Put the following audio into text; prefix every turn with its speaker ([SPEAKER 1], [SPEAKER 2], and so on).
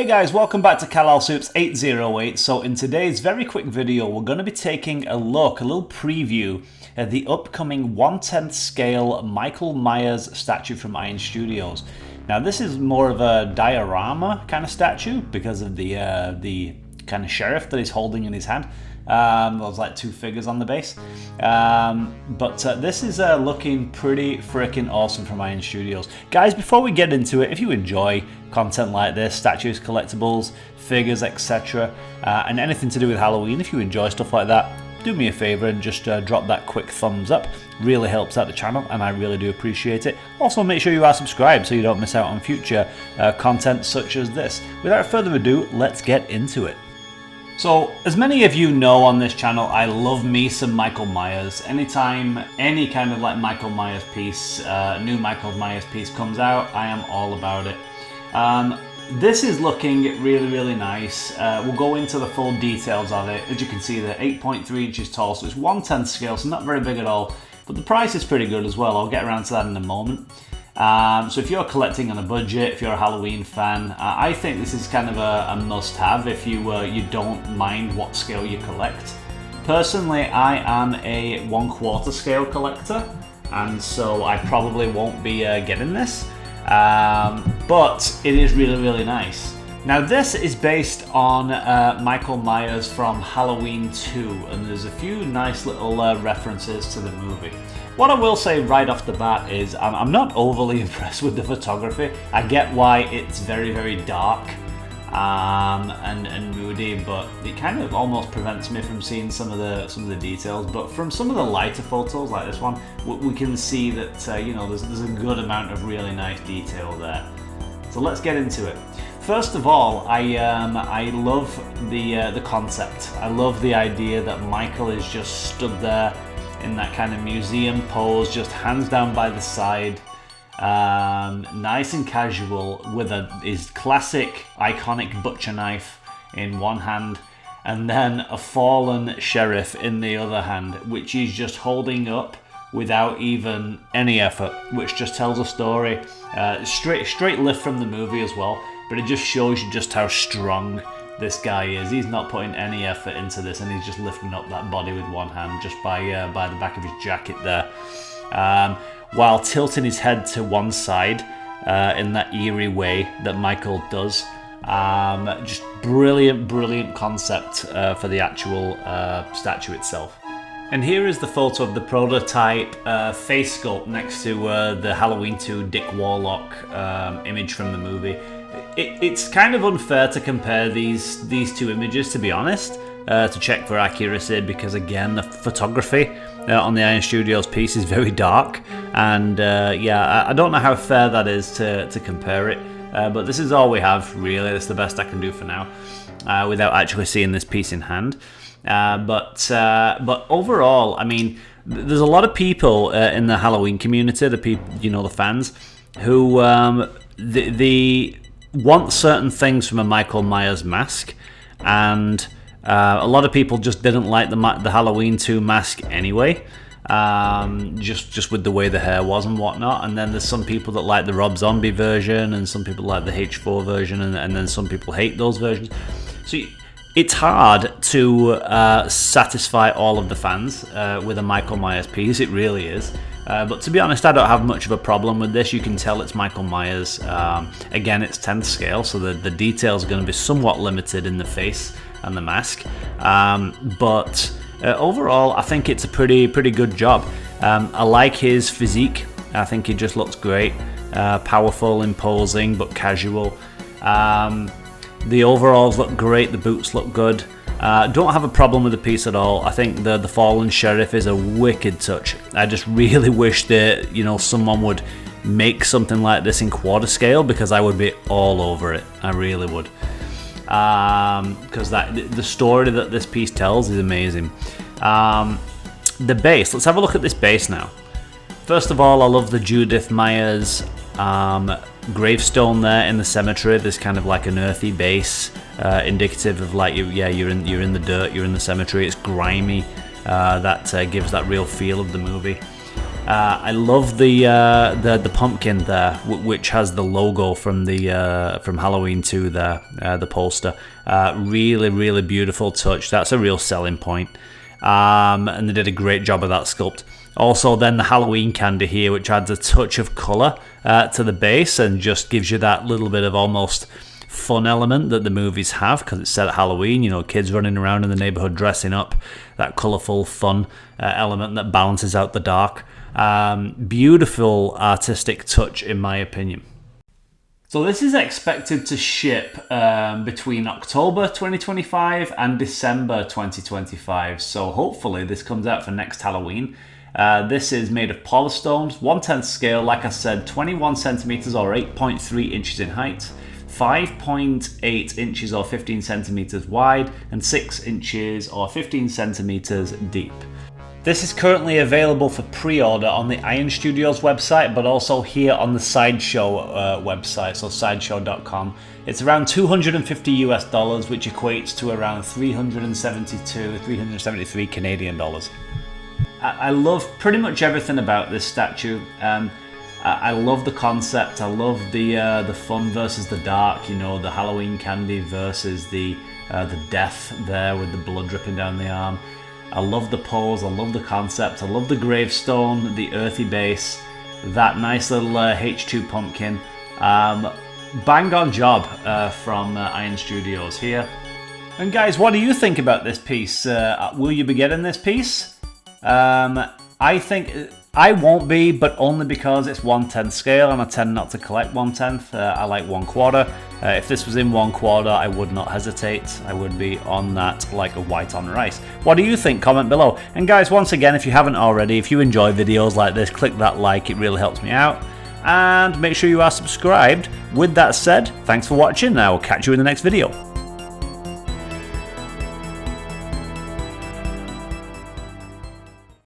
[SPEAKER 1] Hey guys, welcome back to Kal-El Soups 808. So in today's very quick video, we're going to be taking a look, a little preview at the upcoming 1/10 scale Michael Myers statue from Iron Studios. Now this is more of a diorama kind of statue because of the kind of sheriff that he's holding in his hand. There's like two figures on the base. But this is looking pretty freaking awesome from Iron Studios. Guys, before we get into it, if you enjoy content like this, statues, collectibles, figures, etc., and anything to do with Halloween, if you enjoy stuff like that, do me a favor and just drop that quick thumbs up. Really helps out the channel and I really do appreciate it. Also make sure you are subscribed so you don't miss out on future content such as this. Without further ado, let's get into it. So, as many of you know on this channel, I love me some Michael Myers. Anytime any kind of like Michael Myers piece, new Michael Myers piece comes out, I am all about it. This is looking really nice. We'll go into the full details of it. As you can see, they're 8.3 inches tall, so it's 1/10 scale, so not very big at all. But the price is pretty good as well. I'll get around to that in a moment. So if you're collecting on a budget, if you're a Halloween fan, I think this is kind of a must-have if you don't mind what scale you collect. Personally, I am a 1/4 scale collector, and so I probably won't be getting this, but it is really nice. Now this is based on Michael Myers from Halloween 2, and there's a few nice little references to the movie. What I will say right off the bat is I'm not overly impressed with the photography. I get why it's very dark and moody, but it kind of almost prevents me from seeing some of the details. But from some of the lighter photos like this one, we can see that you know, there's a good amount of really nice detail there. So let's get into it. First of all, I love the concept. I love the idea that Michael is just stood there in that kind of museum pose, just hands down by the side, nice and casual, with his classic iconic butcher knife in one hand, and then a fallen sheriff in the other hand, which he's just holding up without even any effort, which just tells a story. Straight lift from the movie as well, but it just shows you just how strong this guy is. He's not putting any effort into this, and he's just lifting up that body with one hand just by the back of his jacket there, while tilting his head to one side in that eerie way that Michael does. Just brilliant concept for the actual statue itself. And here is the photo of the prototype face sculpt next to the Halloween 2 Dick Warlock image from the movie. It's kind of unfair to compare these two images, to be honest, to check for accuracy, because again, the photography on the Iron Studios piece is very dark, and yeah, I don't know how fair that is to compare it, but this is all we have, really. That's the best I can do for now, without actually seeing this piece in hand. But overall, I mean, there's a lot of people in the Halloween community, the people, you know, the fans, who they want certain things from a Michael Myers mask, and a lot of people just didn't like the Halloween 2 mask anyway, just with the way the hair was and whatnot. And then there's some people that like the Rob Zombie version, and some people like the H4 version, and then some people hate those versions. So it's hard to satisfy all of the fans with a Michael Myers piece. It really is. But to be honest, I don't have much of a problem with this. You can tell it's Michael Myers. Again, it's 10th scale, so the details are going to be somewhat limited in the face and the mask. But overall, I think it's a pretty good job. I like his physique. I think he just looks great. Powerful, imposing, but casual. The overalls look great. The boots look good. Don't have a problem with the piece at all. I think the fallen sheriff is a wicked touch. I just really wish that, you know, someone would make something like this in quarter scale, because I would be all over it. I really would, because the story that this piece tells is amazing. The base. Let's have a look at this base now. First of all, I love the Judith Myers gravestone there in the cemetery. There's kind of like an earthy base, indicative of like you're in the dirt, you're in the cemetery. It's grimy. That gives that real feel of the movie. I love the pumpkin there, which has the logo from the from Halloween 2 there, the poster. Really beautiful touch. That's a real selling point. And they did a great job of that sculpt. Also then the Halloween candy here, which adds a touch of colour to the base and just gives you that little bit of almost fun element that the movies have, because it's set at Halloween, you know, kids running around in the neighborhood dressing up, that colorful fun element that balances out the dark. Beautiful artistic touch in my opinion. So this is expected to ship between October 2025 and December 2025, so hopefully this comes out for next Halloween. This is made of polystones, 1/10 scale, like I said, 21 centimeters or 8.3 inches in height, 5.8 inches or 15 centimeters wide, and 6 inches or 15 centimeters deep. This is currently available for pre-order on the Iron Studios website, but also here on the Sideshow website, so sideshow.com. It's around $250 US, which equates to around 373 Canadian dollars. I love pretty much everything about this statue. I love the concept. I love the fun versus the dark. You know, the Halloween candy versus the death there with the blood dripping down the arm. I love the pose. I love the concept. I love the gravestone, the earthy base, that nice little H2 pumpkin. Bang on job from Iron Studios here. And guys, what do you think about this piece? Will you be getting this piece? I think I won't be, but only because it's 1/10 scale and I tend not to collect 1/10. I like 1/4. If this was in 1/4, I would not hesitate. I would be on that like a white on rice. What do you think? Comment below. And guys, once again, if you haven't already, if you enjoy videos like this, click that like, it really helps me out. And make sure you are subscribed. With that said, thanks for watching. I will catch you in the next video.